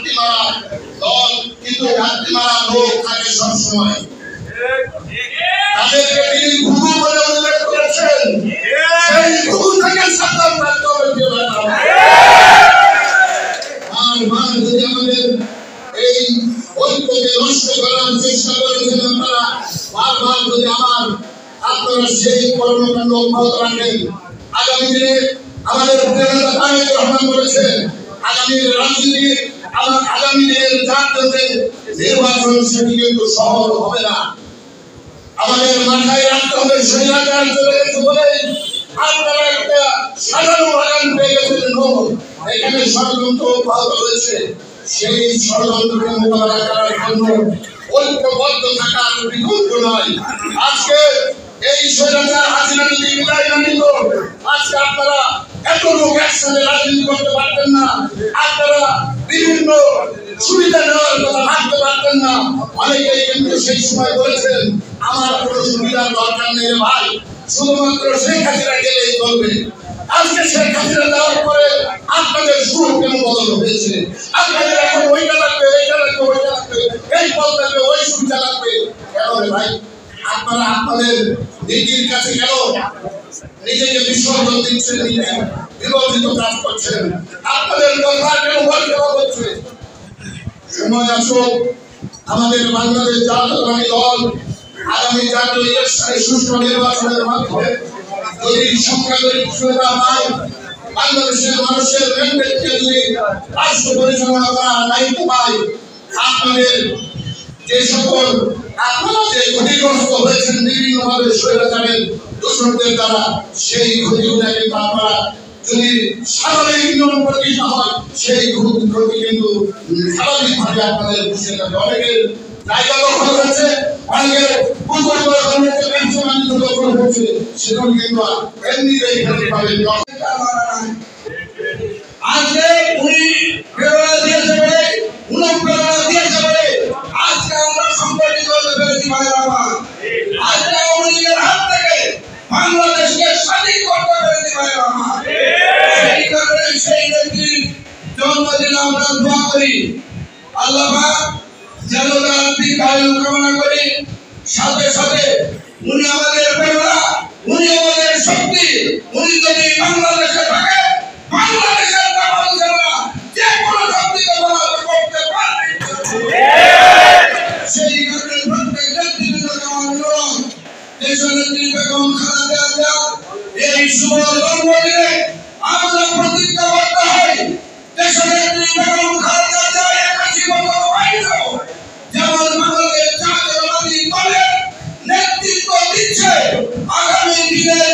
যাত্রী মারা দল, কিন্তু যাত্রী মারা লোক থাকে সবসময়। তাদেরকে তিনি ঘুঘু বলে উল্লেখ করেছেন, সেই ঘুঘু থেকে সাবধান থাকতে হবে। বারবার যদি আমাদের এই ঐক্যকে নষ্ট করার চেষ্টা করেছেন আপনারা, বারবার যদি আপনারা সেই কর্মকাণ্ড অব্যাহত রাখেন, আগামী দিনে আমাদের প্রেরণা তারেক রহমান বলেছেন, আগামী রাজনীতি আগামী দিনের জাতীয় নির্বাচন সেটি কিন্তু সহজ হবে না। আমাদের মাথায় রাখতে হবে স্বৈরাচার চলে গেছে বলে আপনারা একটা সাধারণ বাগান পেয়ে গেছেন। এখানে ষড়যন্ত্র অব্যাহত রয়েছে, সেই ষড়যন্ত্রকে মোকাবেলা করার জন্য ঐক্যবদ্ধ থাকার বিকল্প নয়। আজকে এই স্বৈরাচার হাসিনা যদি বিদায় না নিত, আজকে আপনারা এত লোক একসাথে রাজনীতি করতে পারতেন না, আপনারা বিভিন্ন সুবিধা নেওয়ার কথা ভাবতে পারতেন না। অনেকেই কিন্তু সেই সময় বলেছেন আমার কোনো সুবিধার দরকার নেই ভাই, শুধুমাত্র শেখ হাসিনা গেলেই চলবে। আজকে শেখ হাসিনা দেওয়ার পরে আপনাদের সুর কেন বদল হয়েছে? আপনাদের এখন ওইটা লাগবে, এইটা লাগবে, ওইটা লাগবে, এই পদ লাগবে, ওই সুবিধা লাগবে। কেন রে ভাই? আপনারা আপনাদের নীতির কাছে কেন নিজেকে বিসর্জন দিচ্ছেন, নিজে বিবর্জিত কাজ করছেন? আপনাদের কথা কেন বলতে হচ্ছে? সময় আসুক, আমাদের বাংলাদেশ জাতীয়তাবাদী দল আগামী জাতীয় ইলেকশনে সুষ্ঠু নির্বাচনের মাধ্যমে যদি সংখ্যাগরিষ্ঠতা পায়, বাংলাদেশের মানুষের ম্যান্ডেটকে যদি রাষ্ট্র পরিচালনা করার দায়িত্ব পায়, আপনাদের যে সকল আপনারা যে ক্ষতিগ্রস্ত হয়েছেন বিভিন্নভাবে স্বৈরাচারের দূষণদের দ্বারা, সেই ক্ষতিগুলো কিন্তু আপনারা যদি স্বাভাবিক নিয়ম প্রতিষ্ঠিত হয়, সেই ক্ষতি কিন্তু স্বাভাবিকভাবে আপনাদের বুঝে যাবে। অনেকের জায়গা দখল হয়েছে, অনেকের পুকুর দখল হয়েছে, পেনশনারি দখল হয়েছে, সেগুলো কিন্তু এমনিতেই ক্ষতি পাবেন। আজকে উনি প্রেরণা দিয়েছে বলে, অনুপ্রেরণা দিয়েছে বলে আজকে আমরা সংগঠিত হতে পেরেছি ভাইয়েরা আমার। আজকে আওয়ামী লীগের হাত থেকে বাংলাদেশকে স্বাধীন করতে পেরেছি ভাইয়েরা আমার। সেই কারণে সেই নেত্রীর জন্মদিনে আমরা দোয়া করি, আল্লাহ পাক যেন তার দীর্ঘায়ু কামনা করি। সাথে সাথে উনি আমাদের প্রেরণা, উনি আমাদের শক্তি। উনি যদি বাংলাদেশে থাকে, বাংলাদেশের মানুষেরা যে কোনো শক্তিকে পরাজিত করতে পারবে। সেই কারণে প্রত্যেক নেতৃবৃন্দকে আমার অনুরোধ, দেশনেত্রী বেগম খালেদা জিয়া এই শুভ জন্মদিনে আমরা প্রতিজ্ঞাবদ্ধ হই, দেশনেত্রী বেগম খালেদা জিয়া 81 বছর বয়সেও যেমন বাংলাদেশ জাতীয়তাবাদী দলের নেতৃত্ব দিচ্ছে, আগামী দিনে